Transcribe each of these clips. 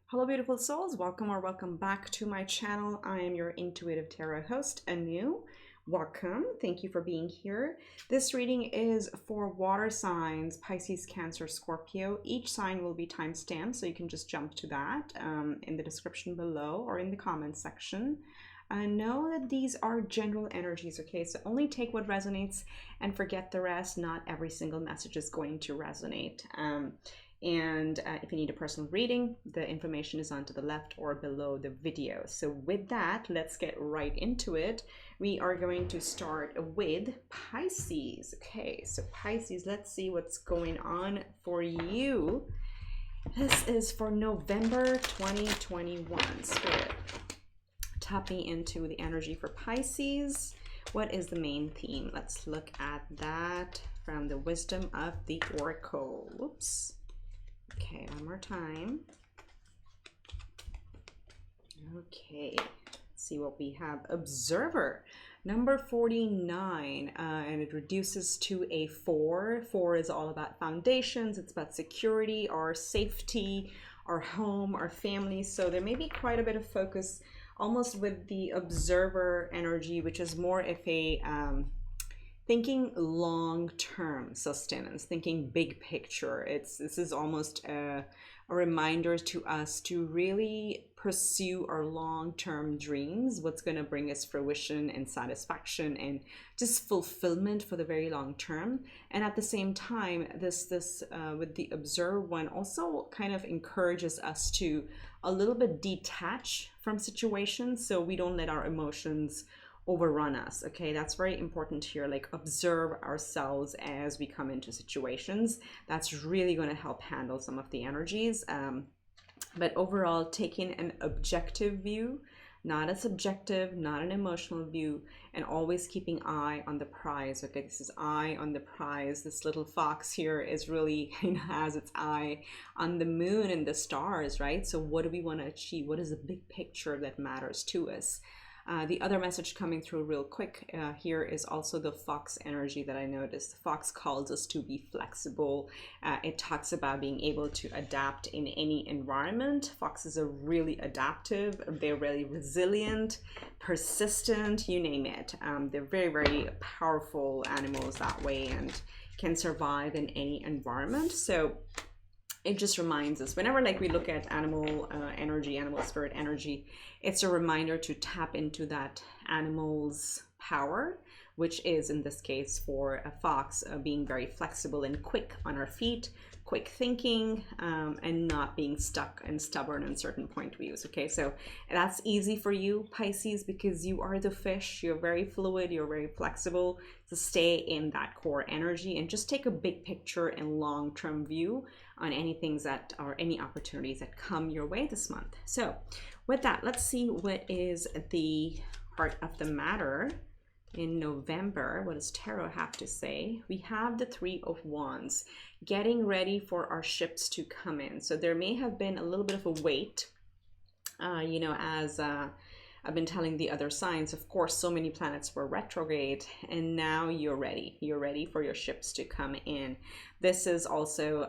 Hello beautiful souls, welcome or welcome back to my channel. I am your intuitive tarot host, Anu. Welcome, thank you for being here. This reading is for water signs, Pisces, Cancer, Scorpio. Each sign will be timestamped, so you can just jump to that in the description below or in the comments section. Know that these are general energies, okay? So only take what resonates and forget the rest. Not every single message is going to resonate. If you need a personal reading, the information is on to the left or below the video. So with that, let's get right into it. We are going to start with Pisces. Okay, so Pisces, let's see what's going on for you. This is for November 2021. Spirit, tap me into the energy for Pisces. What is the main theme? Let's look at that from the wisdom of the Oracle. Whoops. Okay, one more time. Okay, let's see what we have. Observer, number 49, and it reduces to a 4. 4 is all about foundations. It's about security, our safety, our home, our family. So there may be quite a bit of focus almost with the observer energy, which is more of a thinking long-term sustenance, thinking big picture. This is almost a reminder to us to really pursue our long-term dreams, what's going to bring us fruition and satisfaction and just fulfillment for the very long term. And at the same time, this with the observe one also kind of encourages us to a little bit detach from situations, so we don't let our emotions overrun us. Okay, that's very important here. Like, observe ourselves as we come into situations. That's really going to help handle some of the energies. But overall, taking an objective view, not a subjective, not an emotional view, and always keeping eye on the prize. Okay, this is eye on the prize. This little fox here is really, has its eye on the moon and the stars, right? So what do we want to achieve? What is the big picture that matters to us? The other message coming through real quick here is also the fox energy that I noticed. The fox calls us to be flexible. It talks about being able to adapt in any environment. Foxes are really adaptive. They're really resilient, persistent, you name it. They're very, very powerful animals that way and can survive in any environment. So it just reminds us whenever we look at animal energy, animal spirit energy, it's a reminder to tap into that animal's power, which is in this case for a fox being very flexible and quick on our feet, quick thinking, and not being stuck and stubborn in certain point of views. Okay, so that's easy for you, Pisces, because you are the fish. You're very fluid, you're very flexible. To stay in that core energy and just take a big picture and long-term view on any things that are any opportunities that come your way this month. So with that, let's see what is the heart of the matter in November. What does Tarot have to say? We have the Three of Wands, getting ready for our ships to come in. So there may have been a little bit of a wait, as I've been telling the other signs, of course, so many planets were retrograde, and now you're ready. You're ready for your ships to come in. This is also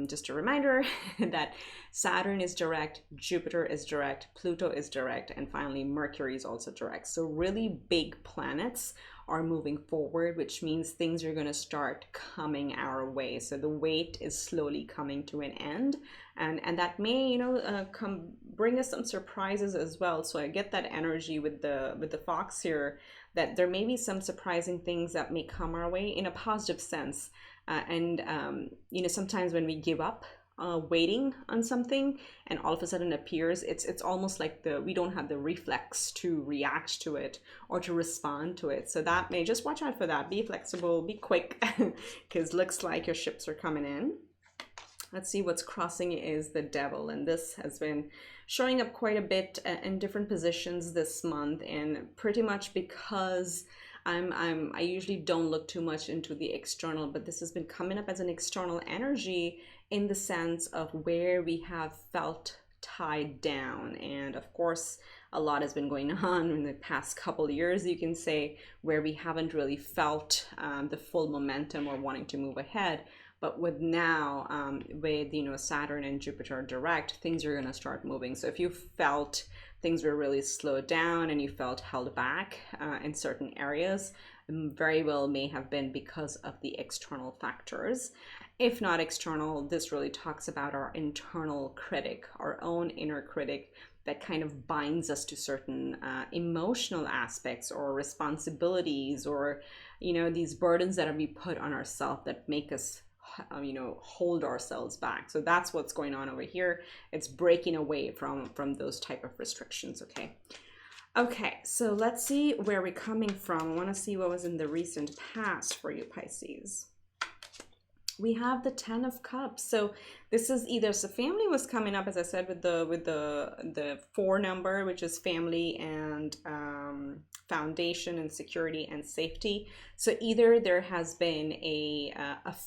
just a reminder that Saturn is direct, Jupiter is direct, Pluto is direct, and finally Mercury is also direct. So really big planets are moving forward, which means things are going to start coming our way. So the wait is slowly coming to an end, and that may come bring us some surprises as well. So I get that energy with the fox here, that there may be some surprising things that may come our way in a positive sense. Sometimes when we give up waiting on something and all of a sudden appears, it's almost like we don't have the reflex to react to it or to respond to it. So that may, just watch out for that. Be flexible, be quick, because looks like your ships are coming in. Let's see, what's crossing is the Devil, and this has been showing up quite a bit in different positions this month, and pretty much because I usually don't look too much into the external, but this has been coming up as an external energy in the sense of where we have felt tied down. And of course, a lot has been going on in the past couple of years, you can say, where we haven't really felt the full momentum or wanting to move ahead. But with now, with, you know, Saturn and Jupiter direct, things are going to start moving. So if you felt things were really slowed down and you felt held back in certain areas, very well may have been because of the external factors. If not external, this really talks about our internal critic, our own inner critic, that kind of binds us to certain emotional aspects or responsibilities, or, you know, these burdens that we put on ourselves that make us, you know, hold ourselves back. So that's what's going on over here. It's breaking away from those type of restrictions. Okay, so let's see where we're coming from. I want to see what was in the recent past for you, Pisces. We have the 10 of Cups. So this is either, so family was coming up, as I said, with the 4 number, which is family and foundation and security and safety. So either there has been a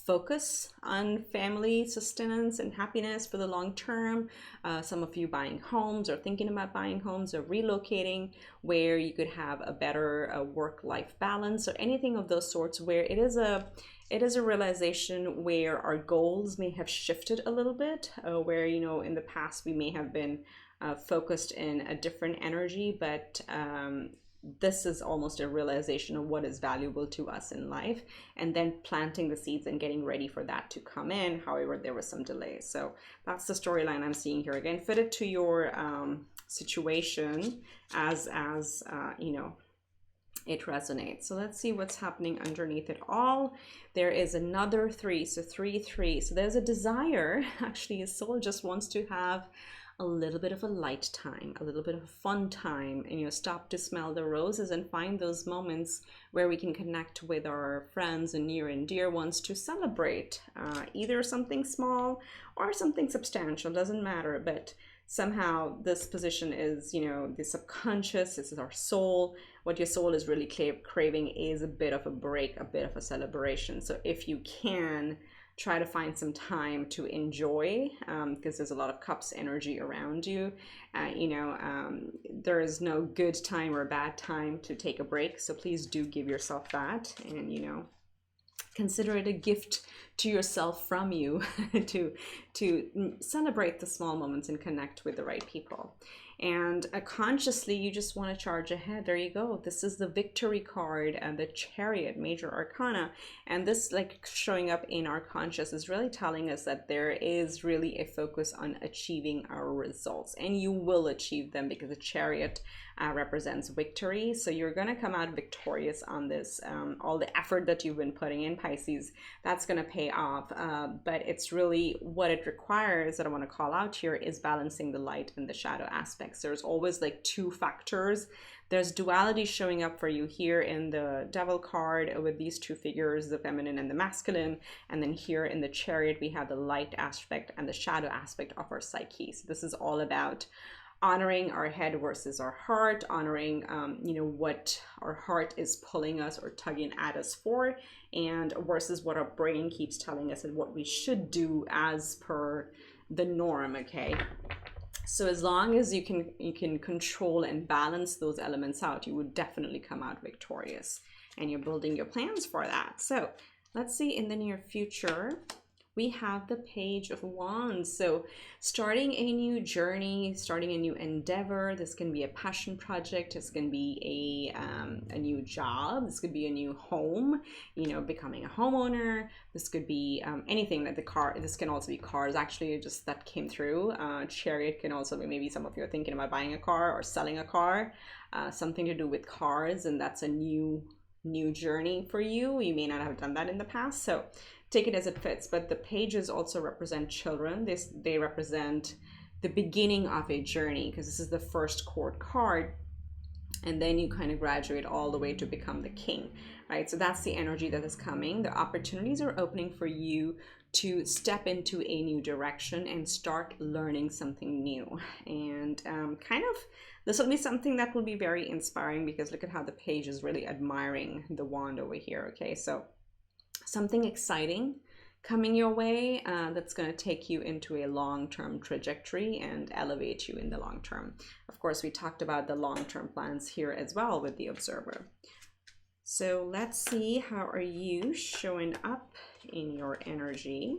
focus on family sustenance and happiness for the long term. Some of you buying homes or thinking about buying homes or relocating, where you could have a better work-life balance, or anything of those sorts, where it is a realization where our goals may have shifted a little bit, where, you know, in the past we may have been focused in a different energy, but this is almost a realization of what is valuable to us in life, and then planting the seeds and getting ready for that to come in. However, there was some delay. So that's the storyline I'm seeing here. Again, fit it to your situation as you know, it resonates. So let's see what's happening underneath it all. There is another 3, so 3, 3. So there's a desire. Actually, a soul just wants to have a little bit of a light time, a little bit of a fun time, and, you know, stop to smell the roses and find those moments where we can connect with our friends and near and dear ones to celebrate either something small or something substantial, doesn't matter. But somehow this position is, you know, the subconscious, this is our soul. What your soul is really craving is a bit of a break, a bit of a celebration. So if you can, try to find some time to enjoy, because there's a lot of cups energy around you. You know, there is no good time or bad time to take a break. So please do give yourself that, and, you know, consider it a gift to yourself from you to celebrate the small moments and connect with the right people. And consciously, you just want to charge ahead. There you go. This is the victory card and the Chariot, major arcana. And this, like, showing up in our conscious is really telling us that there is really a focus on achieving our results, and you will achieve them, because the Chariot represents victory. So you're going to come out victorious on this. All the effort that you've been putting in, Pisces, that's going to pay off. But it's really what it requires that I want to call out here is balancing the light and the shadow aspects. There's always like 2 factors. There's duality showing up for you here in the Devil card with these 2 figures, the feminine and the masculine. And then here in the Chariot, we have the light aspect and the shadow aspect of our psyche. So this is all about honoring our head versus our heart, honoring, you know, what our heart is pulling us or tugging at us for, and versus what our brain keeps telling us and what we should do as per the norm. Okay. So as long as you can control and balance those elements out, you would definitely come out victorious, and you're building your plans for that. So let's see, in the near future, we have the Page of Wands. So starting a new journey, starting a new endeavor. This can be a passion project. This can be a new job. This could be a new home, you know, becoming a homeowner. This could be anything that this can also be cars. Actually, just that came through. Chariot can also be, maybe some of you are thinking about buying a car or selling a car, something to do with cars. And that's a new journey for you. You may not have done that in the past. So take it as it fits. But the pages also represent children. They represent the beginning of a journey, because this is the first court card, and then you kind of graduate all the way to become the king, right? So that's the energy that is coming. The opportunities are opening for you to step into a new direction and start learning something new. And this will be something that will be very inspiring, because look at how the page is really admiring the wand over here. Okay, so something exciting coming your way that's going to take you into a long-term trajectory and elevate you in the long term. Of course, we talked about the long-term plans here as well with the Observer. So let's see, how are you showing up in your energy,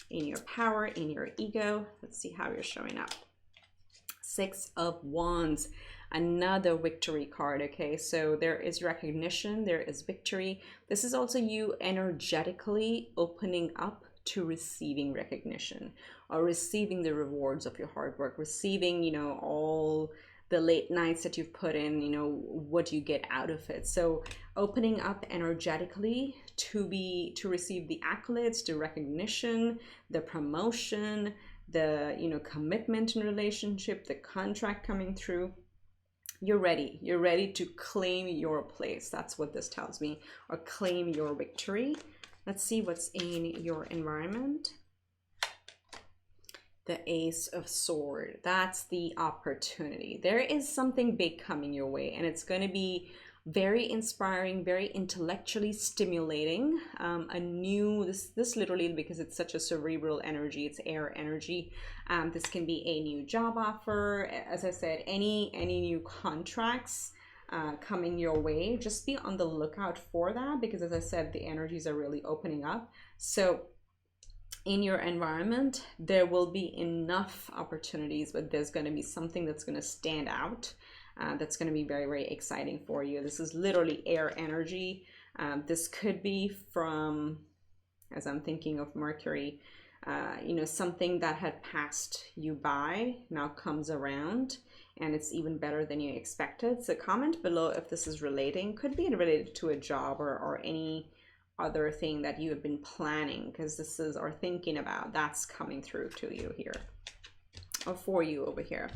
in your power, in your ego. Let's see how you're showing up. 6 of Wands, another victory card. Okay, so there is recognition, there is victory. This is also you energetically opening up to receiving recognition, or receiving the rewards of your hard work, receiving, you know, all the late nights that you've put in, you know, what you get out of it. So opening up energetically to receive the accolades, the recognition, the promotion, the, you know, commitment in relationship, the contract coming through. You're ready to claim your place. That's what this tells me, or claim your victory. Let's see what's in your environment. The Ace of Swords. That's the opportunity. There is something big coming your way, and it's going to be very inspiring, very intellectually stimulating. This literally, because it's such a cerebral energy, it's air energy. This can be a new job offer. As I said, any new contracts coming your way. Just be on the lookout for that, because as I said, the energies are really opening up. So in your environment, there will be enough opportunities, but there's going to be something that's going to stand out. That's going to be very, very exciting for you. This is literally air energy. This could be from, as I'm thinking of Mercury, you know, something that had passed you by now comes around, and it's even better than you expected. So comment below if this is relating. Could be related to a job or any other thing that you have been planning, because this is, or thinking about, that's coming through to you here, or for you over here.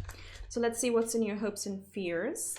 So let's see what's in your hopes and fears.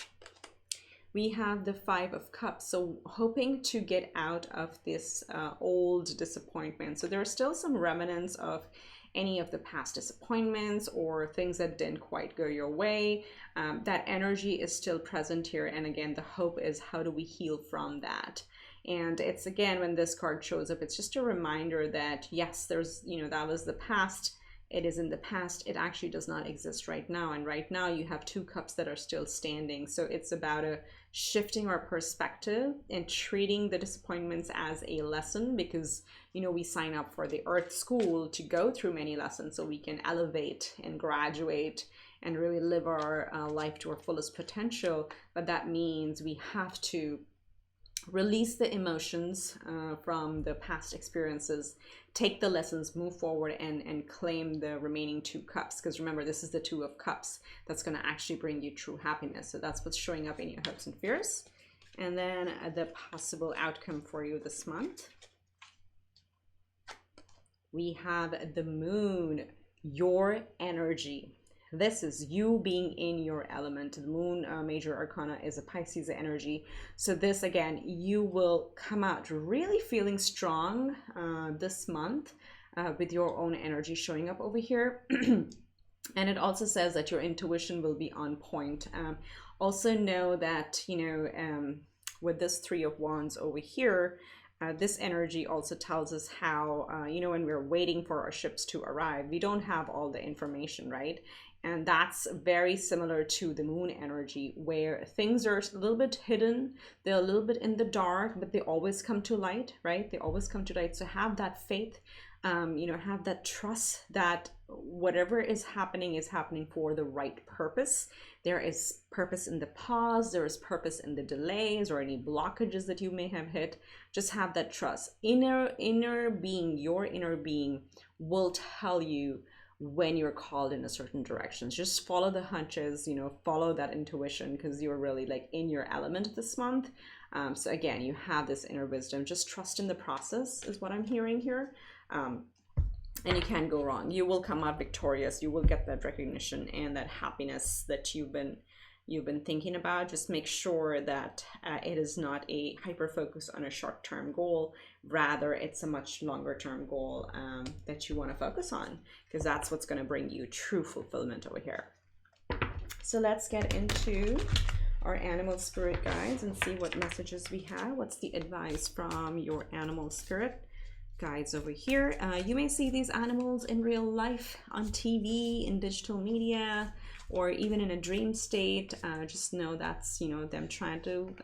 We have the 5 of Cups, so hoping to get out of this old disappointment. So there are still some remnants of any of the past disappointments or things that didn't quite go your way. That energy is still present here, and again, the hope is, how do we heal from that? And it's, again, when this card shows up, it's just a reminder that yes, there's, you know, that was the past. It is in the past. It actually does not exist right now. And right now you have 2 cups that are still standing. So it's about a shifting our perspective and treating the disappointments as a lesson, because, you know, we sign up for the Earth School to go through many lessons so we can elevate and graduate and really live our life to our fullest potential. But that means we have to release the emotions from the past experiences, take the lessons, move forward, and claim the remaining 2 cups. Because remember, this is the 2 of Cups that's going to actually bring you true happiness. So that's what's showing up in your hopes and fears. And then the possible outcome for you this month. We have the Moon, your energy. This is you being in your element. The Moon major arcana is a Pisces energy. So this, again, you will come out really feeling strong this month with your own energy showing up over here. And it also says that your intuition will be on point. Also know that, you know, with this 3 of Wands over here, this energy also tells us how, you know, when we're waiting for our ships to arrive, we don't have all the information, right? And that's very similar to the Moon energy, where things are a little bit hidden, they're a little bit in the dark, but they always come to light, right? They always come to light. So have that faith, you know, have that trust that whatever is happening for the right purpose. There is purpose in the pause, there is purpose in the delays or any blockages that you may have hit. Just have that trust. Inner being, your inner being will tell you when you're called in a certain direction. Just follow the hunches, you know, follow that intuition, because you're really like in your element this month. So again, you have this inner wisdom. Just trust in the process is what I'm hearing here. And you can't go wrong. You will come out victorious. You will get that recognition and that happiness that you've been thinking about. Just make sure that it is not a hyper focus on a short-term goal. Rather, it's a much longer-term goal that you want to focus on, because that's what's going to bring you true fulfillment over here. So let's get into our animal spirit guides and see what messages we have. What's the advice from your animal spirit guides over here? You may see these animals in real life, on TV, in digital media, or even in a dream state. Just know that's, you know, them trying to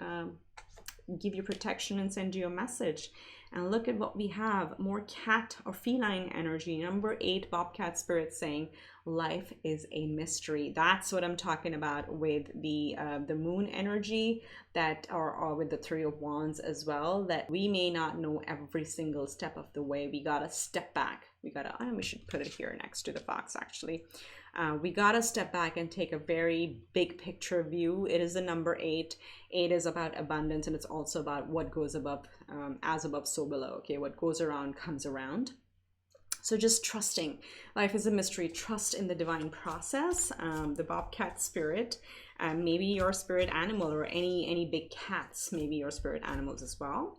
give you protection and send you a message. And look at what we have, more cat or feline energy. Number 8, Bobcat Spirit saying life is a mystery. That's what I'm talking about with the moon energy, that or with the 3 of Wands as well, that we may not know every single step of the way. We gotta step back. We should put it here next to the fox actually. We gotta step back and take a very big picture view. It is the number 8. 8 is about abundance, and it's also about what goes above, as above, so below. Okay, what goes around comes around. So just trusting. Life is a mystery. Trust in the divine process. The Bobcat Spirit, maybe your spirit animal, or any big cats, maybe your spirit animals as well.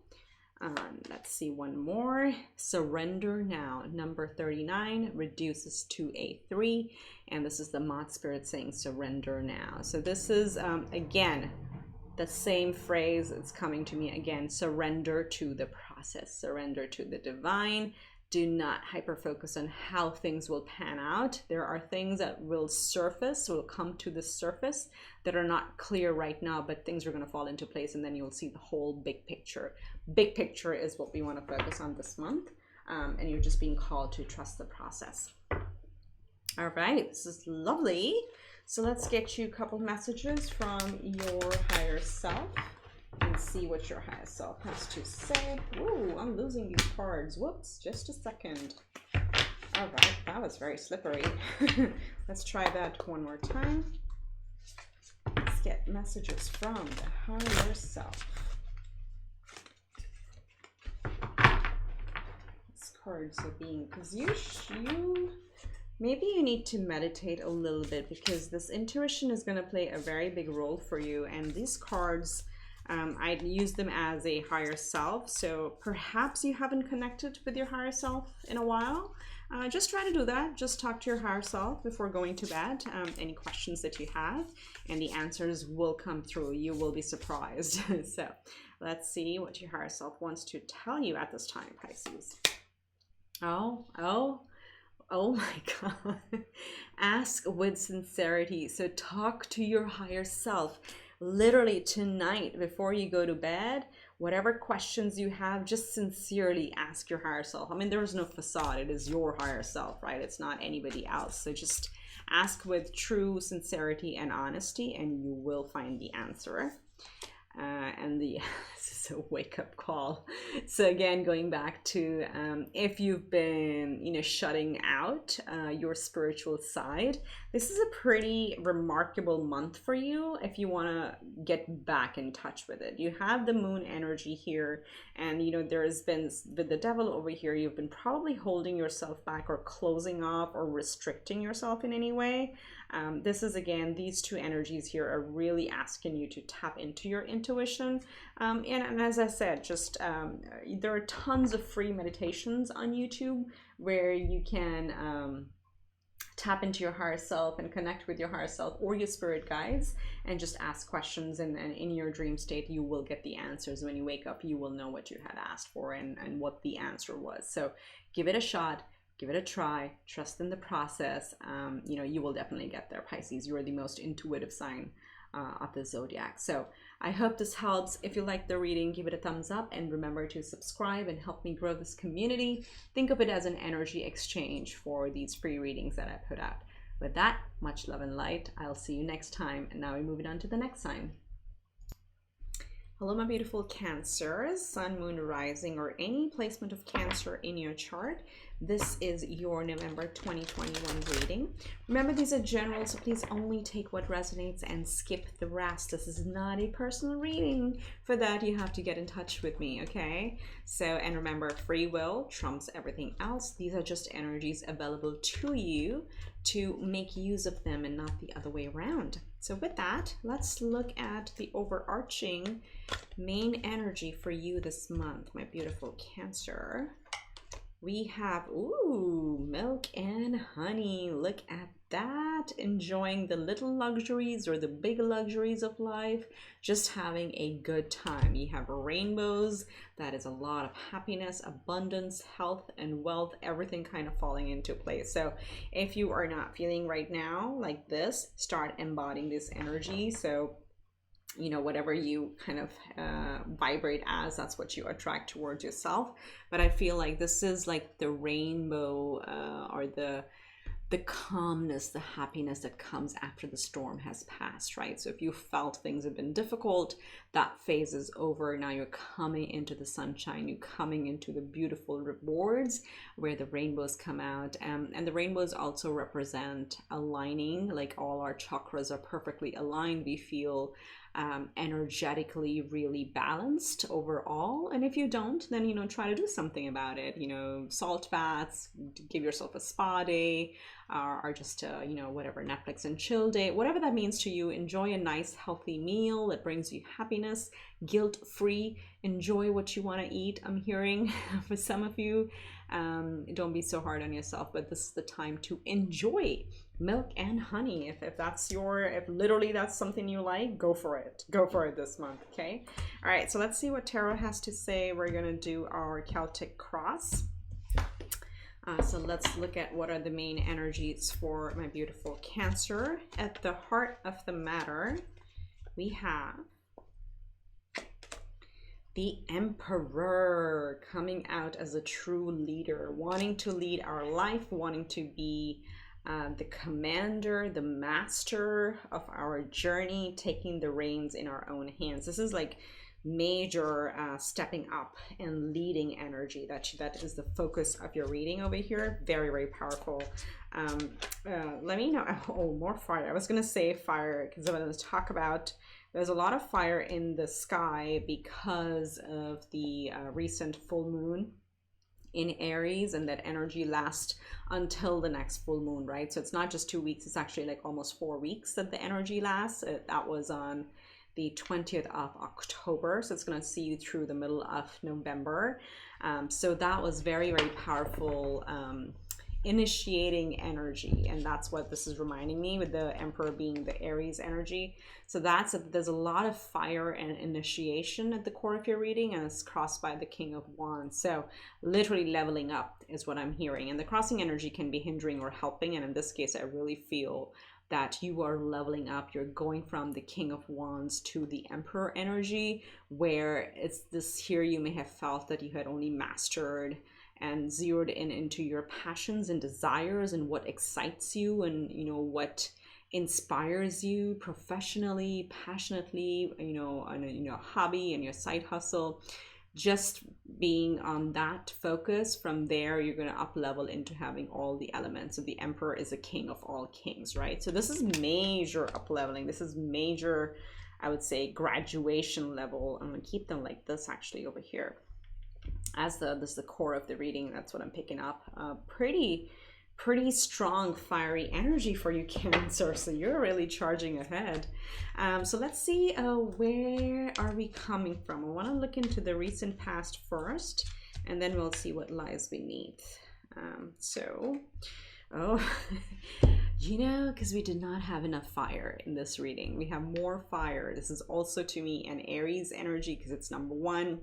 Let's see one more. Surrender now. Number 39 reduces to a 3, and this is the Moth Spirit saying surrender now. So this is again the same phrase. It's coming to me again. Surrender to the process. Surrender to the divine. Do not hyper focus on how things will pan out. There are things that will come to the surface that are not clear right now, but things are going to fall into place, and then you'll see the whole big picture. Big picture is what we want to focus on this month, and you're just being called to trust the process. All right, this is lovely. So let's get you a couple messages from your higher self and see what your higher self has to say. Ooh, I'm losing these cards. Whoops, just a second. All right, that was very slippery. Let's try that one more time. Let's get messages from the higher self. These cards are being, because maybe you need to meditate a little bit, because this intuition is going to play a very big role for you, and these cards, I'd use them as a higher self. So perhaps you haven't connected with your higher self in a while. Just try to do that. Just talk to your higher self before going to bed. Any questions that you have, and the answers will come through. You will be surprised. So let's see what your higher self wants to tell you at this time, Pisces. Oh my God. Ask with sincerity. So talk to your higher self. Literally tonight before you go to bed, whatever questions you have, just sincerely ask your higher self. I mean, there is no facade. It is your higher self, right? It's not anybody else. So just ask with true sincerity and honesty, and you will find the answer. This is a wake-up call. So again, going back to if you've been shutting out your spiritual side, this is a pretty remarkable month for you if you want to get back in touch with it. You have the moon energy here, and there has been, with the devil over here, you've been probably holding yourself back or closing off or restricting yourself in any way. This is, again, these two energies here are really asking you to tap into your intuition. And as I said, just there are tons of free meditations on YouTube where you can tap into your higher self and connect with your higher self or your spirit guides, and just ask questions, and in your dream state you will get the answers. When you wake up, you will know what you had asked for and what the answer was. So give it a shot. Give it a try. Trust in the process. You will definitely get there, Pisces. You are the most intuitive sign of the zodiac. So I hope this helps. If you like the reading, give it a thumbs up, and remember to subscribe and help me grow this community. Think of it as an energy exchange for these free readings that I put out. With that, much love and light. I'll see you next time. And now we're moving on to the next sign. Hello, my beautiful Cancers, Sun, Moon, Rising, or any placement of Cancer in your chart. This is your November 2021 reading. Remember, these are general, so please only take what resonates and skip the rest. This is not a personal reading. For that, you have to get in touch with me, okay? So, and remember, free will trumps everything else. These are just energies available to you to make use of them, and not the other way around. So with that, let's look at the overarching main energy for you this month, my beautiful Cancer. We have, ooh, milk and honey. Look at that. Enjoying the little luxuries or the big luxuries of life. Just having a good time. You have rainbows. That is a lot of happiness, abundance, health, and wealth. Everything kind of falling into place. So if you are not feeling right now like this, start embodying this energy. So you know, whatever you kind of vibrate as, that's what you attract towards yourself. But I feel like this is like the rainbow, or the calmness, the happiness that comes after the storm has passed, right? So if you felt things have been difficult, that phase is over. Now you're coming into the sunshine, you're coming into the beautiful rewards where the rainbows come out. And the rainbows also represent aligning, like all our chakras are perfectly aligned. We feel energetically really balanced overall. And if you don't, then, you know, try to do something about it. You know, salt baths, give yourself a spa day, or just you know, whatever, Netflix and chill day, whatever that means to you. Enjoy a nice healthy meal that brings you happiness, guilt free. Enjoy what you want to eat, I'm hearing for some of you. Don't be so hard on yourself, but this is the time to enjoy milk and honey. If that's if literally that's something you like, go for it this month. Okay, all right, so let's see what tarot has to say. We're gonna do our Celtic cross. So let's look at what are the main energies for my beautiful Cancer. At the heart of the matter, we have the Emperor coming out as a true leader, wanting to lead our life, wanting to be the commander, the master of our journey, taking the reins in our own hands. This is like major stepping up and leading energy. That is the focus of your reading over here. Very, very powerful. Let me know. Oh, more fire. I was gonna say fire because I'm going to talk about, there's a lot of fire in the sky because of the recent full moon in Aries, and that energy lasts until the next full moon, right? So it's not just 2 weeks, it's actually like almost 4 weeks that the energy lasts. That was on the 20th of October, so it's going to see you through the middle of November. So that was very, very powerful, initiating energy, and that's what this is reminding me, with the Emperor being the Aries energy. So there's a lot of fire and initiation at the core of your reading, and it's crossed by the King of Wands. So literally leveling up is what I'm hearing, and the crossing energy can be hindering or helping, and in this case I really feel that you are leveling up. You're going from the King of Wands to the Emperor energy, where it's this here, you may have felt that you had only mastered and zeroed in into your passions and desires and what excites you, and you know, what inspires you professionally, passionately, you know, on a hobby and your side hustle. Just being on that focus, from there you're going to up level into having all the elements. So the Emperor is a king of all kings, right? So this is major up leveling. This is major, I would say, graduation level. I'm going to keep them like this actually over here, as this is the core of the reading. That's what I'm picking up. Pretty strong fiery energy for you, Cancer. So you're really charging ahead. So let's see, where are we coming from? I want to look into the recent past first, and then we'll see what lies beneath. You know, because we did not have enough fire in this reading. We have more fire. This is also to me an Aries energy, because it's number one.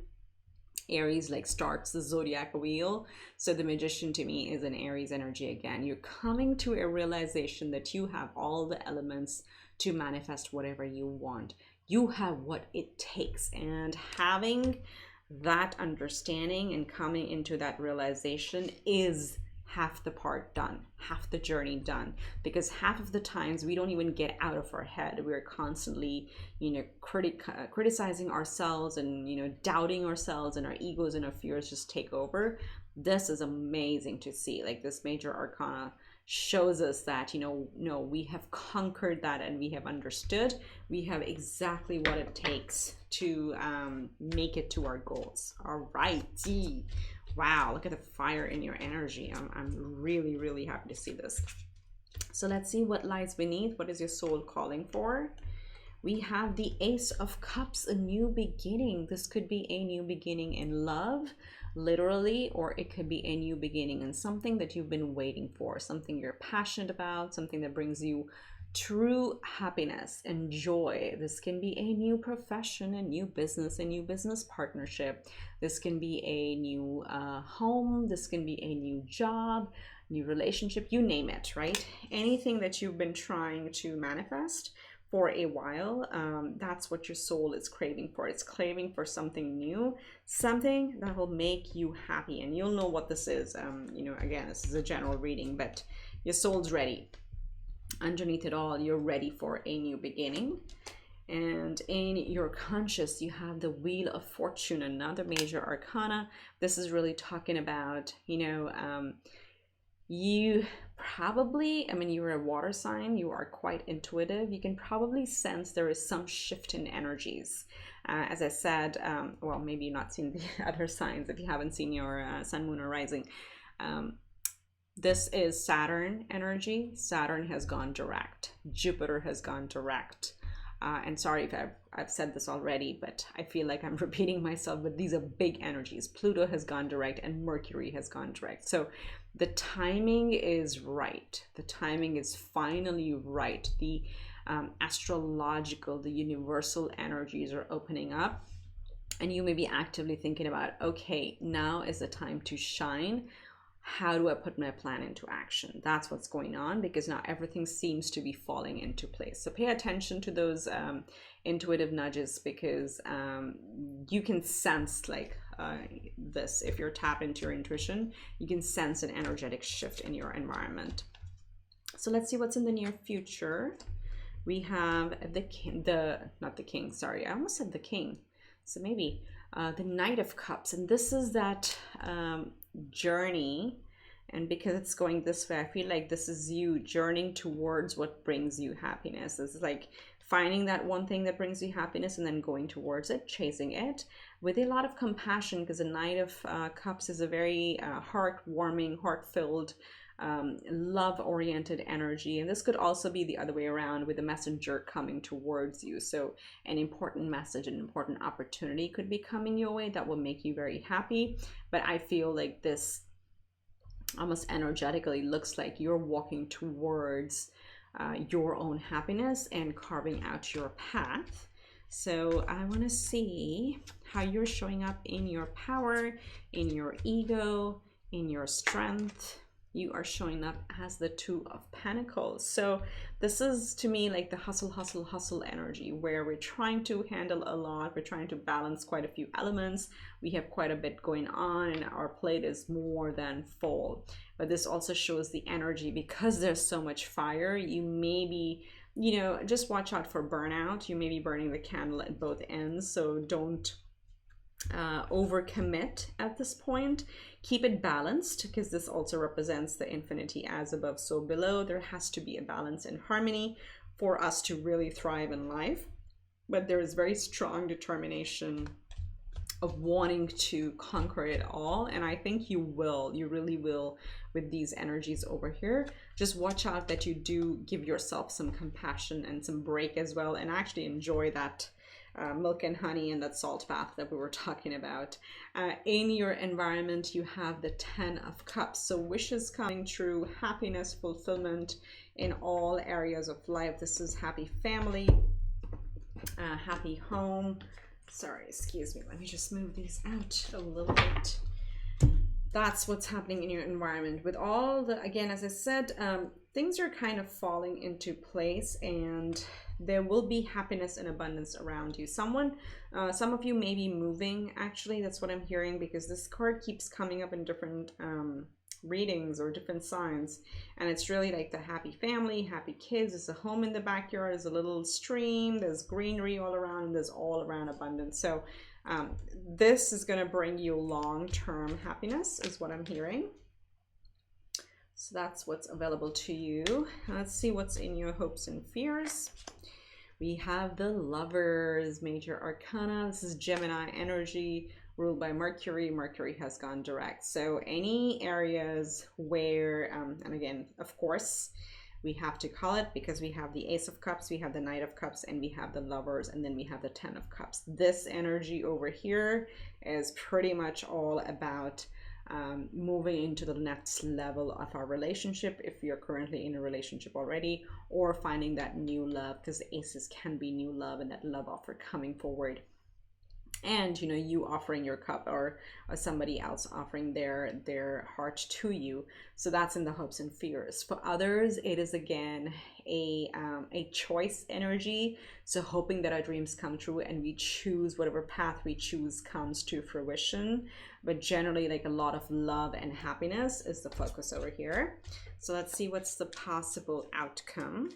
Aries like starts the zodiac wheel. So the Magician to me is an Aries energy again. You're coming to a realization that you have all the elements to manifest whatever you want. You have what it takes, and having that understanding and coming into that realization is half the part done, half the journey done, because half of the times we don't even get out of our head. We're constantly, you know, criticizing ourselves and, you know, doubting ourselves, and our egos and our fears just take over. This is amazing to see. Like, this major arcana shows us that, you know, no, we have conquered that, and we have understood. We have exactly what it takes to make it to our goals. All righty. Wow, look at the fire in your energy. I'm really, really happy to see this. So let's see what lies beneath. What is your soul calling for? We have the Ace of Cups, a new beginning. This could be a new beginning in love, literally, or it could be a new beginning in something that you've been waiting for, something you're passionate about, something that brings you true happiness and joy. This can be a new profession, a new business partnership. This can be a new home. This can be a new job, new relationship, you name it, right? Anything that you've been trying to manifest for a while. That's what your soul is craving for. It's craving for something new, something that will make you happy. And you'll know what this is. You know, again, this is a general reading, but your soul's ready. Underneath it all, you're ready for a new beginning. And in your conscious, you have the Wheel of Fortune, another major arcana. This is really talking about, you know, you probably, I mean, you're a water sign, you are quite intuitive. You can probably sense there is some shift in energies. As I said, well, maybe you've not seen the other signs if you haven't seen your sun, moon, or rising. This is Saturn energy. Saturn has gone direct. Jupiter has gone direct. And sorry if I've said this already, but I feel like I'm repeating myself, but these are big energies. Pluto has gone direct and Mercury has gone direct. So the timing is right. The timing is finally right. The astrological, the universal energies are opening up. And you may be actively thinking about, okay, now is the time to shine. How do I put my plan into action? That's what's going on, because now everything seems to be falling into place. So pay attention to those intuitive nudges, because you can sense like this. If you're tapped into your intuition, you can sense an energetic shift in your environment. So let's see what's in the near future. We have not the king, sorry, I almost said the king. So maybe the Knight of Cups, and this is that journey. And because it's going this way, I feel like this is you journeying towards what brings you happiness. This is like finding that one thing that brings you happiness and then going towards it, chasing it with a lot of compassion, because the Knight of Cups is a very heartwarming, heart-filled, love-oriented energy. And this could also be the other way around, with a messenger coming towards you. So an important message, an important opportunity could be coming your way that will make you very happy. But I feel like this almost energetically looks like you're walking towards your own happiness and carving out your path. So I want to see how you're showing up in your power, in your ego, in your strength. You are showing up as the Two of Pentacles. So this is, to me, like the hustle, hustle, hustle energy, where we're trying to handle a lot. We're trying to balance quite a few elements. We have quite a bit going on, and our plate is more than full. But this also shows the energy, because there's so much fire. You may be, you know, just watch out for burnout. You may be burning the candle at both ends. So don't overcommit at this point. Keep it balanced, because this also represents the infinity, as above so below. There has to be a balance and harmony for us to really thrive in life. But there is very strong determination of wanting to conquer it all, and I think you will, you really will, with these energies over here. Just watch out that you do give yourself some compassion and some break as well, and actually enjoy that milk and honey and that salt bath that we were talking about. In your environment, you have the Ten of Cups. So wishes coming true, happiness, fulfillment in all areas of life. This is happy family, happy home. Sorry, excuse me. Let me just move these out a little bit. That's what's happening in your environment. With all the, again, as I said, things are kind of falling into place, and there will be happiness and abundance around you. Some of you may be moving, actually. That's what I'm hearing, because this card keeps coming up in different readings or different signs. And it's really like the happy family, happy kids. There's a home in the backyard. There's a little stream. There's greenery all around. And there's all around abundance. So this is going to bring you long-term happiness, is what I'm hearing. So that's what's available to you. Let's see what's in your hopes and fears. We have the Lovers, major arcana. This is Gemini energy, ruled by Mercury. Mercury has gone direct. So any areas where, and again, of course, we have to call it, because we have the Ace of Cups, we have the Knight of Cups, and we have the Lovers, and then we have the Ten of Cups. This energy over here is pretty much all about moving into the next level of our relationship, if you're currently in a relationship already, or finding that new love, because the aces can be new love and that love offer coming forward. And you know, you offering your cup, or somebody else offering their heart to you. So that's in the hopes and fears. For others, it is again a choice energy. So hoping that our dreams come true and we choose whatever path we choose comes to fruition. But generally, like, a lot of love and happiness is the focus over here. So let's see what's the possible outcome.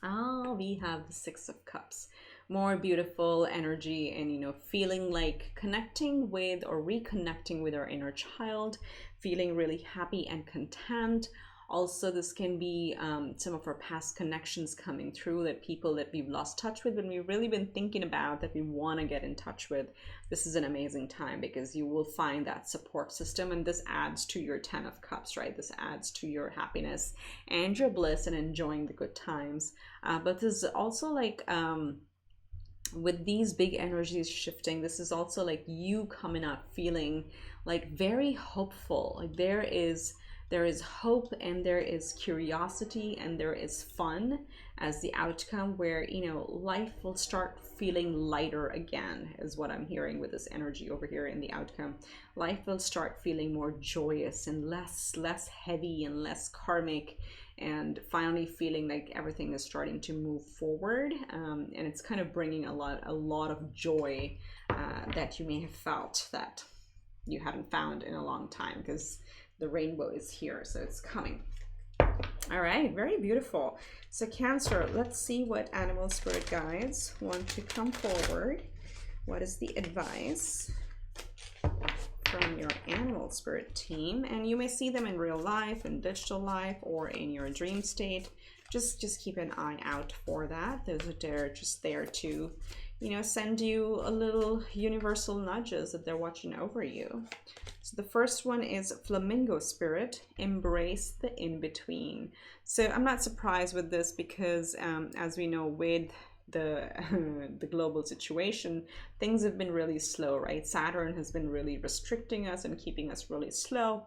Oh, we have the Six of Cups. More beautiful energy and, you know, feeling like connecting with or reconnecting with our inner child, feeling really happy and content. Also, this can be some of our past connections coming through, that people that we've lost touch with, and we've really been thinking about, that we want to get in touch with. This is an amazing time because you will find that support system, and this adds to your 10 of Cups, right? This adds to your happiness and your bliss and enjoying the good times. But this is also like, with these big energies shifting, this is also like you coming out feeling like very hopeful. Like there is hope, and there is curiosity, and there is fun as the outcome, where, you know, life will start feeling lighter again, is what I'm hearing with this energy over here in the outcome. Life will start feeling more joyous and less heavy and less karmic, and finally feeling like everything is starting to move forward, and it's kind of bringing a lot of joy that you may have felt that you hadn't found in a long time, because the rainbow is here, so it's coming. All right, very beautiful. So Cancer, let's see what animal spirit guides want to come forward. What is the advice from your animal spirit team? And you may see them in real life, in digital life, or in your dream state. Just keep an eye out for that. They're just there to, you know, send you a little universal nudges that they're watching over you. So the first one is Flamingo Spirit, embrace the in-between. So I'm not surprised with this because as we know, with the global situation, things have been really slow, right? Saturn has been really restricting us and keeping us really slow,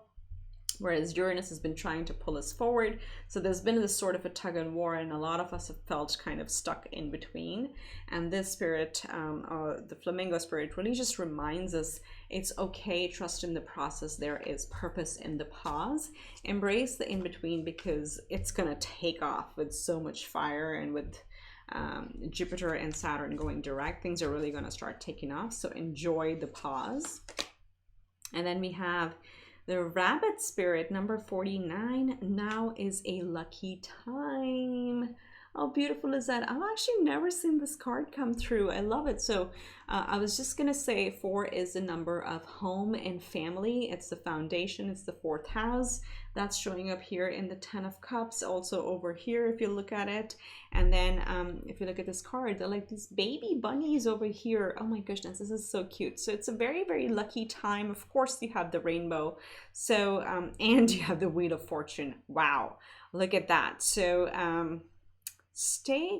whereas Uranus has been trying to pull us forward. So there's been this sort of a tug and war, and a lot of us have felt kind of stuck in between. And this spirit, the Flamingo Spirit, really just reminds us it's okay, trust in the process, there is purpose in the pause. Embrace the in-between, because it's gonna take off with so much fire, and with Jupiter and Saturn going direct, things are really gonna start taking off. So enjoy the pause. And then we have the Rabbit Spirit, number 49. Now is a lucky time. How beautiful is that? I've actually never seen this card come through. I love it. So I was just going to say 4 is the number of home and family. It's the foundation. It's the 4th house. That's showing up here in the 10 of Cups. Also over here, if you look at it. And then if you look at this card, they're like these baby bunnies over here. Oh my goodness, this is so cute. So it's a very, very lucky time. Of course, you have the rainbow. So, and you have the Wheel of Fortune. Wow, look at that. So,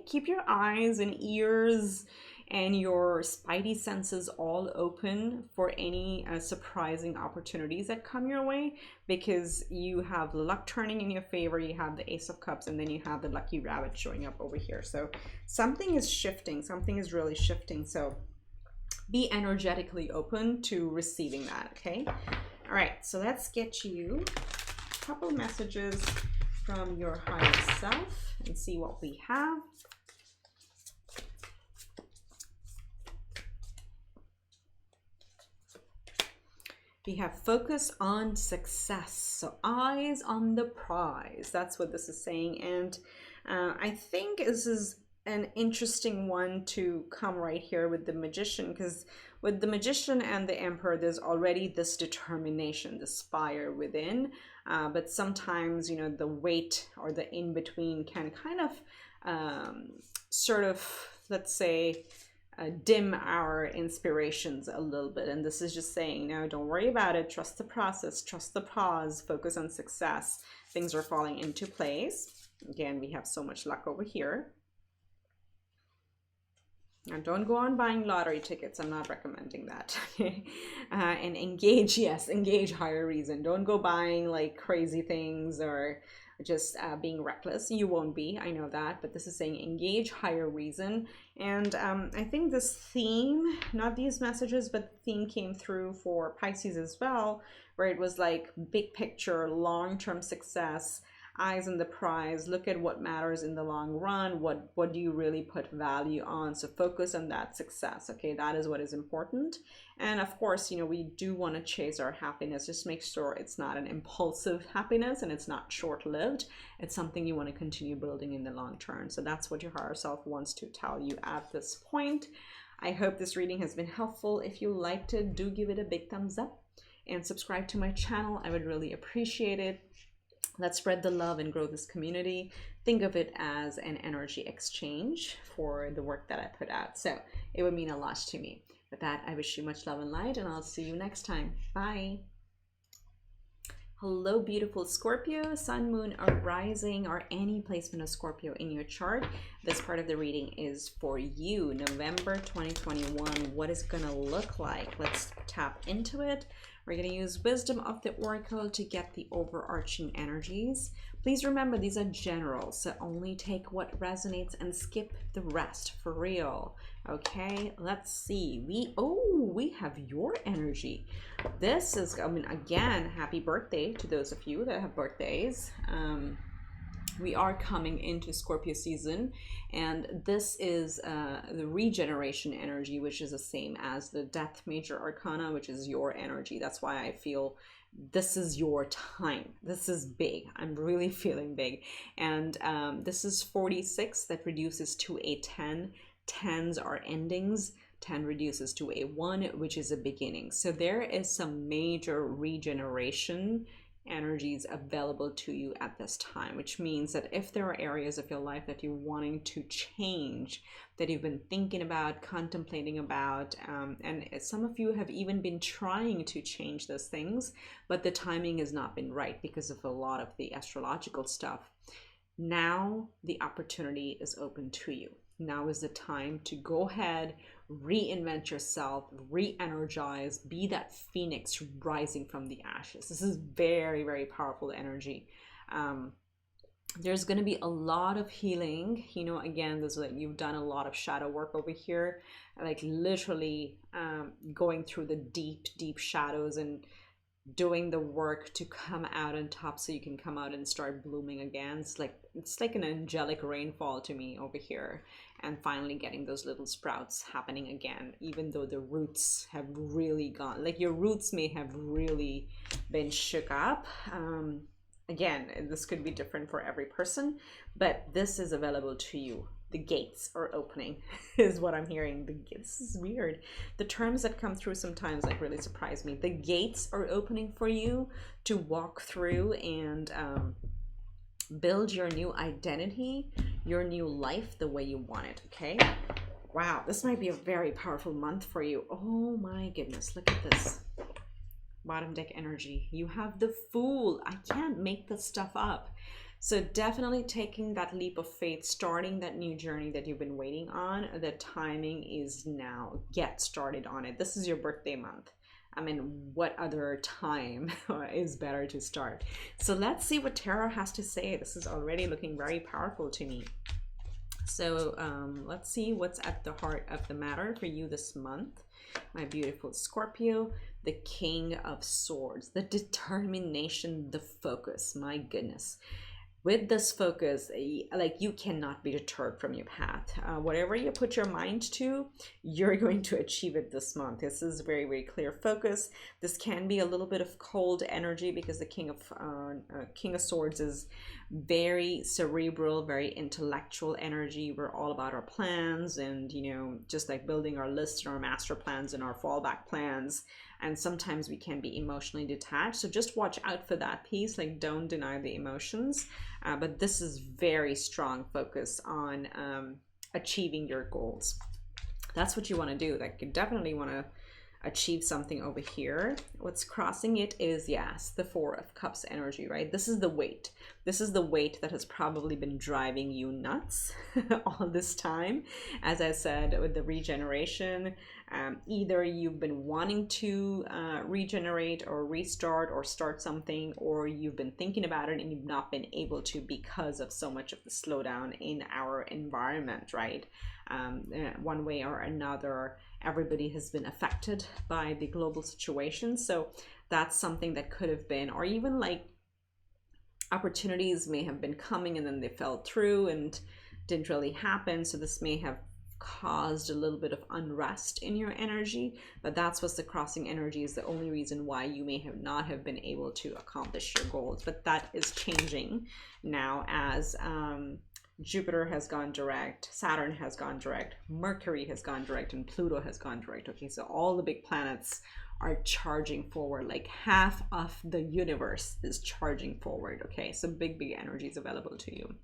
keep your eyes and ears and your spidey senses all open for any surprising opportunities that come your way, because you have luck turning in your favor. You have the Ace of Cups, and then you have the lucky rabbit showing up over here. So something is shifting, something is really shifting. So be energetically open to receiving that. Okay, all right, so let's get you a couple messages from your higher self and see what we have. We have focus on success. So eyes on the prize. That's what this is saying. And I think this is an interesting one to come right here with the Magician, because with the Magician and the Emperor, there's already this determination, this fire within. But sometimes, you know, the weight or the in-between can kind of sort of, let's say, dim our inspirations a little bit. And this is just saying, no, don't worry about it. Trust the process, trust the pause, focus on success. Things are falling into place. Again, we have so much luck over here. And don't go on buying lottery tickets. I'm not recommending that. And engage, yes, engage higher reason. Don't go buying like crazy things or just being reckless. You won't be, I know that, but this is saying engage higher reason. And I think this theme, not these messages, but the theme came through for Pisces as well, where it was like big picture, long-term success, eyes on the prize, look at what matters in the long run, what do you really put value on, so focus on that success. Okay, that is what is important. And of course, you know, we do want to chase our happiness. Just make sure it's not an impulsive happiness and it's not short-lived. It's something you want to continue building in the long term. So that's what your higher self wants to tell you at this point. I hope this reading has been helpful. If you liked it, do give it a big thumbs up and subscribe to my channel. I would really appreciate it. Let's spread the love and grow this community. Think of it as an energy exchange for the work that I put out. So it would mean a lot to me. With that, I wish you much love and light, and I'll see you next time. Bye. Hello, beautiful Scorpio, Sun, Moon, or Rising, or any placement of Scorpio in your chart. This part of the reading is for you. November 2021. What is going to look like? Let's tap into it. We're going to use Wisdom of the Oracle to get the overarching energies. Please remember, these are general, so only take what resonates and skip the rest, for real. Okay, let's see. We have your energy. This is, I mean, again, happy birthday to those of you that have birthdays. We are coming into Scorpio season, and this is the regeneration energy, which is the same as the Death Major Arcana, which is your energy. That's why I feel this is your time. This is big. I'm really feeling big. And this is 46 that reduces to a 10. 10s are endings. 10 reduces to a 1, which is a beginning. So there is some major regeneration energies available to you at this time, which means that if there are areas of your life that you're wanting to change, that you've been thinking about, contemplating about, and some of you have even been trying to change those things, but the timing has not been right because of a lot of the astrological stuff. Now the opportunity is open to you. Now is the time to go ahead, reinvent yourself, re-energize, be that phoenix rising from the ashes. This is very, very powerful energy. There's going to be a lot of healing. You know, again, there's like you've done a lot of shadow work over here, like literally going through the deep, deep shadows and doing the work to come out on top so you can come out and start blooming again. It's like an angelic rainfall to me over here, and finally getting those little sprouts happening again, even though the roots have really gone, like your roots may have really been shook up. Again, this could be different for every person, but this is available to you. The gates are opening is what I'm hearing. This is weird. The terms that come through sometimes like really surprise me. The gates are opening for you to walk through and build your new identity, your new life the way you want it. Okay. Wow. This might be a very powerful month for you. Oh my goodness. Look at this. Bottom deck energy. You have the Fool. I can't make this stuff up. So definitely taking that leap of faith, starting that new journey that you've been waiting on. The timing is now. Get started on it. This is your birthday month. I mean, what other time is better to start? So let's see what Tarot has to say. This is already looking very powerful to me. So let's see what's at the heart of the matter for you this month, my beautiful Scorpio. The King of Swords, the determination, the focus. My goodness. With this focus, like you cannot be deterred from your path. Whatever you put your mind to, you're going to achieve it this month. This is very, very clear focus. This can be a little bit of cold energy because the King of Swords is very cerebral, very intellectual energy. We're all about our plans and, you know, just like building our lists and our master plans and our fallback plans. And sometimes we can be emotionally detached. So just watch out for that piece. Like, don't deny the emotions. But this is very strong focus on achieving your goals. That's what you want to do. Like, you definitely want to achieve something over here. What's crossing it is, yes, the Four of Cups energy, right? This is the weight. this is the weight that has probably been driving you nuts all this time. As I said, with the regeneration, either you've been wanting to regenerate or restart or start something, or you've been thinking about it and you've not been able to because of so much of the slowdown in our environment, right? One way or another, everybody has been affected by the global situation. So that's something that could have been, or even like opportunities may have been coming and then they fell through and didn't really happen. So this may have caused a little bit of unrest in your energy, but that's what's the crossing energy is the only reason why you may have not have been able to accomplish your goals. But that is changing now as Jupiter has gone direct, Saturn has gone direct, Mercury has gone direct, and Pluto has gone direct. Okay, so all the big planets are charging forward. Like half of the universe is charging forward. Okay, so big energies available to you.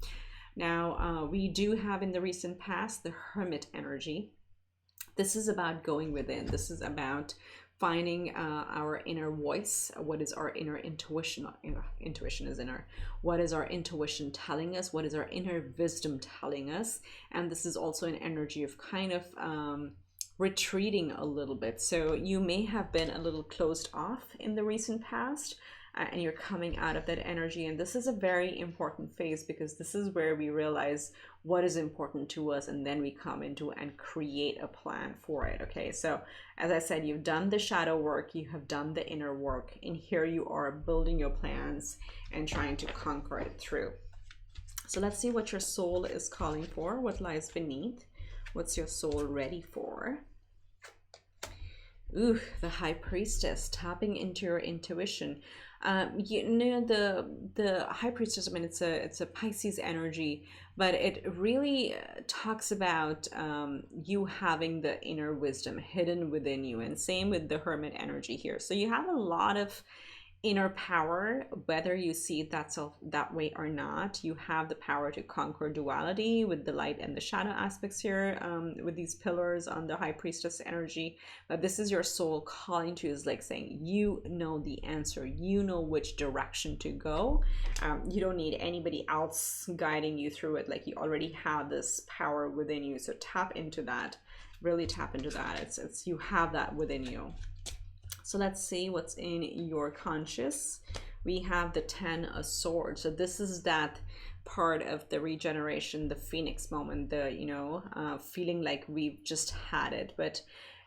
Now, we do have in the recent past the Hermit energy. This is about going within. This is about finding our inner voice. What is our inner intuition? Intuition is inner. What is our intuition telling us? What is our inner wisdom telling us? And this is also an energy of kind of retreating a little bit. So you may have been a little closed off in the recent past, and you're coming out of that energy. And this is a very important phase because this is where we realize what is important to us, and then we come into and create a plan for it. Okay, so as I said, you've done the shadow work, you have done the inner work, and here you are building your plans and trying to conquer it through. So let's see what your soul is calling for, what lies beneath. What's your soul ready for? Ooh, the High Priestess, tapping into your intuition. You know, the High Priestess, I mean, it's a Pisces energy, but it really talks about you having the inner wisdom hidden within you, and same with the Hermit energy here. So you have a lot of inner power, whether you see it that way or not. You have the power to conquer duality with the light and the shadow aspects here, with these pillars on the High Priestess energy. But this is your soul calling to you, is like saying, you know the answer, you know which direction to go. You don't need anybody else guiding you through it. Like, you already have this power within you. So tap into that, really tap into that. It's you have that within you. So let's see what's in your conscious. We have the 10 of Swords. So this is that part of the regeneration, the Phoenix moment, the, you know, feeling like we've just had it. But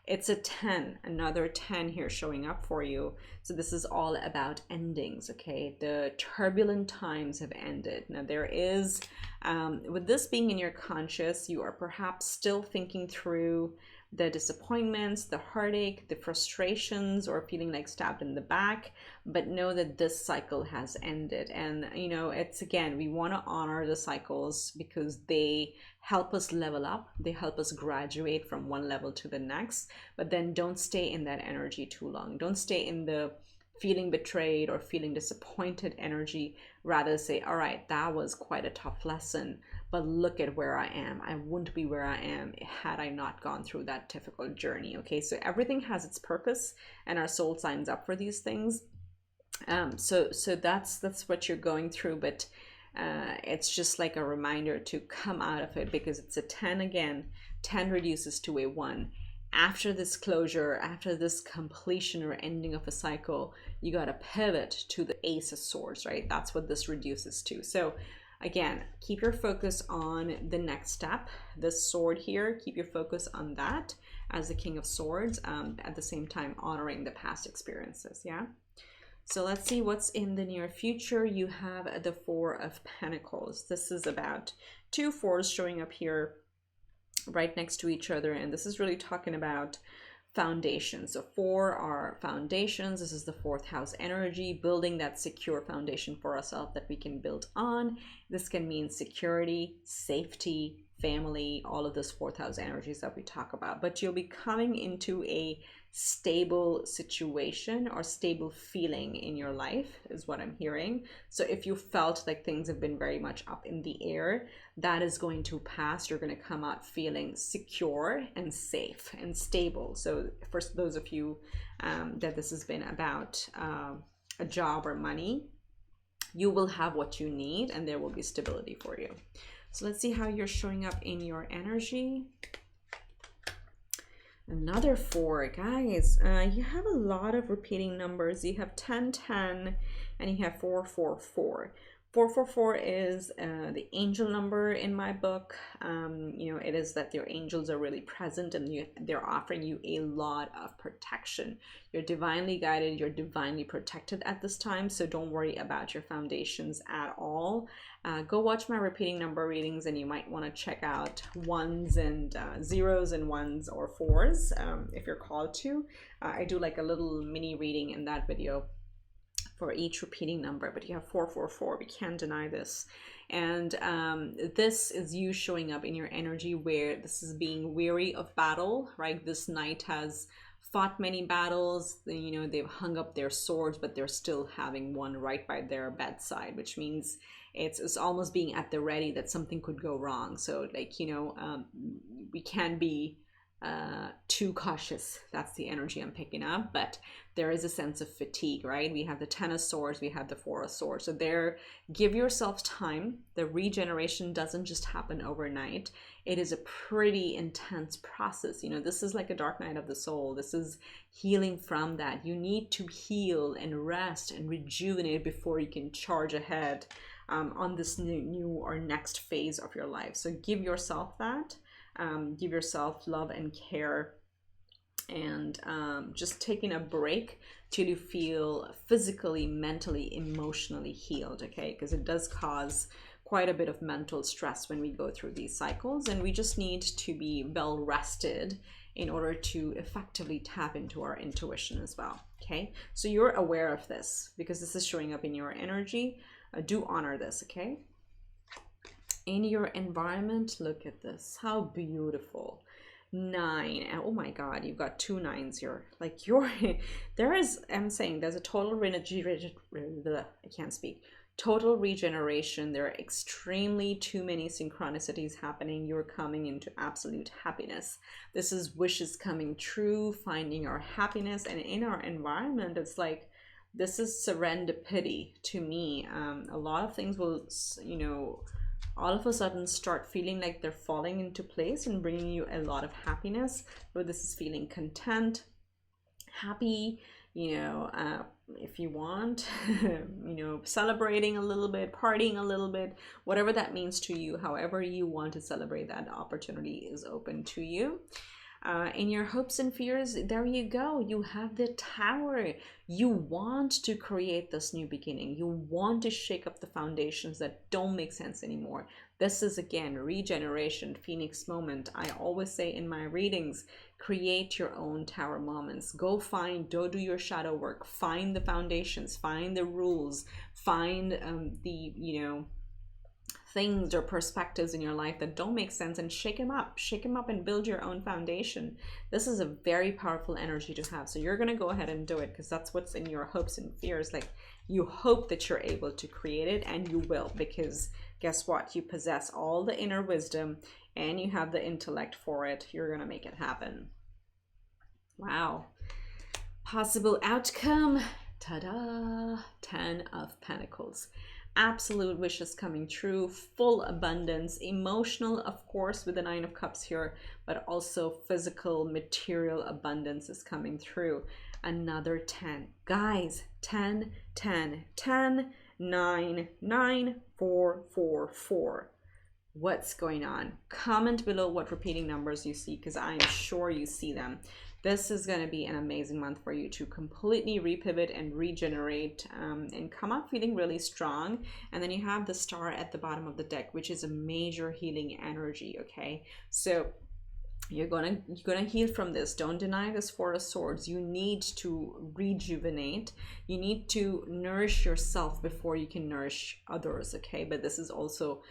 it's a 10, another 10 here showing up for you. So this is all about endings, okay? The turbulent times have ended. Now there is, with this being in your conscious, you are perhaps still thinking through the disappointments, the heartache, the frustrations, or feeling like stabbed in the back, but know that this cycle has ended. And, you know, it's, again, we want to honor the cycles because they help us level up. They help us graduate from one level to the next, but then don't stay in that energy too long. Don't stay in the feeling betrayed or feeling disappointed energy. Rather say, all right, that was quite a tough lesson, but look at where I am. I wouldn't be where I am had I not gone through that difficult journey. Okay, so everything has its purpose, and our soul signs up for these things. So that's what you're going through, but it's just like a reminder to come out of it, because it's a 10 again. 10 reduces to a 1. After this closure, after this completion or ending of a cycle, you got to pivot to the Ace of Swords, right? That's what this reduces to. So again, keep your focus on the next step. This sword here, keep your focus on that as the King of Swords, at the same time honoring the past experiences, yeah? So let's see what's in the near future. You have the Four of Pentacles. This is about 2 fours showing up here right next to each other, and this is really talking about foundations. So 4 are foundations. This is the 4th house energy, building that secure foundation for ourselves that we can build on. This can mean security, safety, family, all of those 4th house energies that we talk about. But you'll be coming into a stable situation or stable feeling in your life is what I'm hearing. So if you felt like things have been very much up in the air, that is going to pass. You're going to come out feeling secure and safe and stable. So for those of you that this has been about a job or money, you will have what you need and there will be stability for you. So let's see how you're showing up in your energy. Another 4, guys. You have a lot of repeating numbers. You have 10, 10, and you have 4, 4, 4. 444 is the angel number in my book. You know, it is that your angels are really present and they're offering you a lot of protection. You're divinely guided, you're divinely protected at this time, so don't worry about your foundations at all. Go watch my repeating number readings and you might want to check out 1s and 0s and 1s or 4s if you're called to. I do like a little mini reading in that video for each repeating number, but you have 444. We can't deny this. And this is you showing up in your energy where this is being weary of battle, right? This knight has fought many battles, you know, they've hung up their swords, but they're still having one right by their bedside, which means it's almost being at the ready that something could go wrong. So like, you know, we can be too cautious. That's the energy I'm picking up, but there is a sense of fatigue, right? We have the 10 of swords, we have the 4 of swords. So there, give yourself time. The regeneration doesn't just happen overnight. It is a pretty intense process. You know, this is like a dark night of the soul. This is healing from that. You need to heal and rest and rejuvenate before you can charge ahead on this new or next phase of your life. So give yourself that. Give yourself love and care, and just taking a break till you feel physically, mentally, emotionally healed, okay? Because it does cause quite a bit of mental stress when we go through these cycles, and we just need to be well rested in order to effectively tap into our intuition as well, okay? So you're aware of this because this is showing up in your energy. Do honor this, okay? In your environment, look at this, how beautiful. 9, oh my god, you've got 2 9s here. Like there is, I'm saying there's a total I can't speak, total regeneration. There are extremely too many synchronicities happening. You're coming into absolute happiness. This is wishes coming true, finding our happiness. And in our environment, it's like, this is serendipity to me. A lot of things will, you know, all of a sudden start feeling like they're falling into place and bringing you a lot of happiness. But this is feeling content, happy, you know, if you want, you know, celebrating a little bit, partying a little bit, whatever that means to you, however you want to celebrate, that opportunity is open to you. In your hopes and fears, there you go. You have the Tower. You want to create this new beginning. You want to shake up the foundations that don't make sense anymore. This is, again, regeneration, phoenix moment. I always say in my readings, create your own Tower moments. Go do your shadow work. Find the foundations. Find the rules. Find the, you know, things or perspectives in your life that don't make sense and shake them up and build your own foundation. This is a very powerful energy to have. So you're going to go ahead and do it because that's what's in your hopes and fears. Like, you hope that you're able to create it, and you will, because guess what? You possess all the inner wisdom and you have the intellect for it. You're going to make it happen. Wow. Possible outcome. Ta-da! 10 of Pentacles. Absolute wishes coming true, full abundance, emotional, of course, with the 9 of Cups here, but also physical, material abundance is coming through. Another 10. Guys, 10, 10, 10, 9, 9, 4, 4, 4. What's going on? Comment below what repeating numbers you see, because I'm sure you see them. This is going to be an amazing month for you to completely repivot and regenerate and come out feeling really strong. And then you have the Star at the bottom of the deck, which is a major healing energy, okay? So you're gonna heal from this. Don't deny this 4 of Swords. You need to rejuvenate. You need to nourish yourself before you can nourish others, okay? But this is also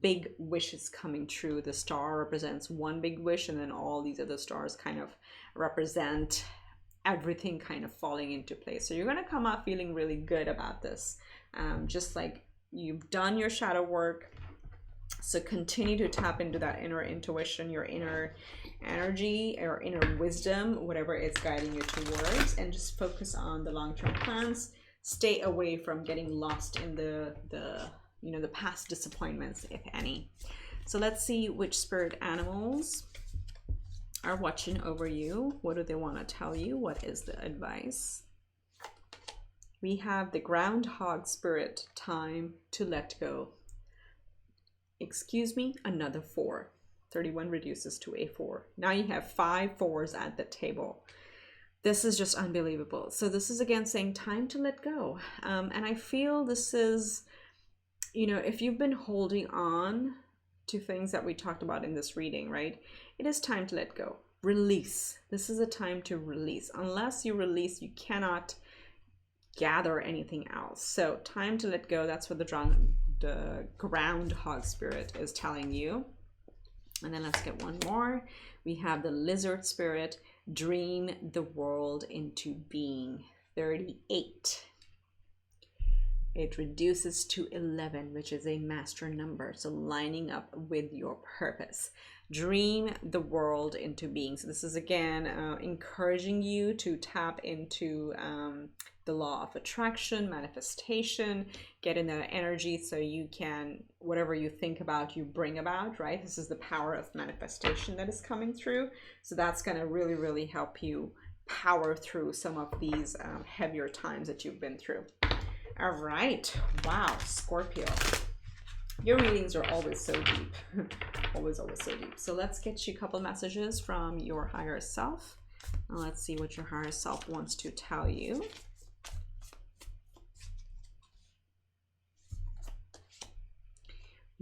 big wishes coming true. The Star represents one big wish, and then all these other stars kind of represent everything kind of falling into place. So you're going to come out feeling really good about this, just like you've done your shadow work. So continue to tap into that inner intuition, your inner energy or inner wisdom, whatever it's guiding you towards, and just focus on the long-term plans. stay away from getting lost in the past disappointments, if any. So let's see which spirit animals are watching over you. What do they want to tell you? What is the advice? We have the groundhog spirit, time to let go. Excuse me, another 4. 31 reduces to a 4. Now you have 5 4s at the table. This is just unbelievable. So this is again saying time to let go. And I feel this is, if you've been holding on to things that we talked about in this reading, right? It is time to let go. Release. This is a time to release. Unless you release, you cannot gather anything else. So time to let go. That's what the groundhog spirit is telling you. And then let's get one more. We have the lizard spirit, dream the world into being. 38. It reduces to 11, which is a master number. So lining up with your purpose. Dream the world into being. So this is again encouraging you to tap into the law of attraction, manifestation, get in that energy so you can, whatever you think about, you bring about, right? This is the power of manifestation that is coming through. So that's going to really, really help you power through some of these heavier times that you've been through. All right. Wow, Scorpio. Your readings are always so deep. always so deep. So let's get you a couple messages from your higher self. Now let's see what your higher self wants to tell you.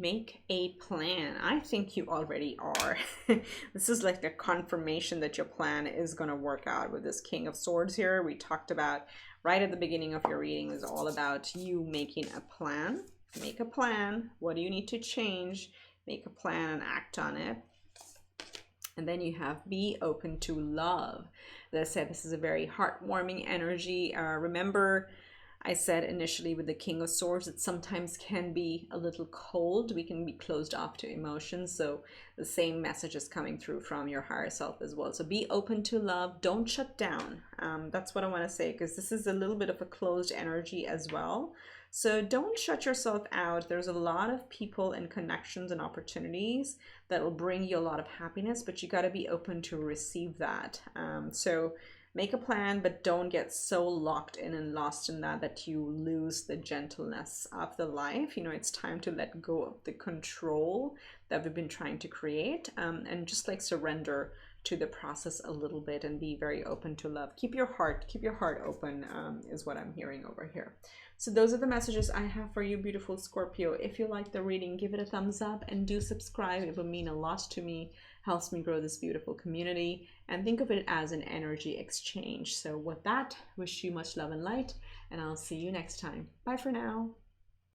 Make a plan. I think you already are. This is like a confirmation that your plan is going to work out with this King of Swords here. We talked about right at the beginning of your reading is all about you making a plan. Make a plan. What do you need to change? Make a plan and act on it. And then you have be open to love. As I said, this is a very heartwarming energy. Remember, I said initially with the King of Swords, it sometimes can be a little cold. We can be closed off to emotions. So the same message is coming through from your higher self as well. So be open to love. Don't shut down. That's what I want to say, because this is a little bit of a closed energy as well. So don't shut yourself out. There's a lot of people and connections and opportunities that will bring you a lot of happiness, but you got to be open to receive that. So make a plan, but don't get so locked in and lost in that you lose the gentleness of the life. It's time to let go of the control that we've been trying to create, and just like surrender to the process a little bit and be very open to love. Keep your heart open, is what I'm hearing over here. So those are the messages I have for you, beautiful Scorpio. If you like the reading, give it a thumbs up and do subscribe. It would mean a lot to me, helps me grow this beautiful community, and think of it as an energy exchange. So with that, wish you much love and light, and I'll see you next time. Bye for now.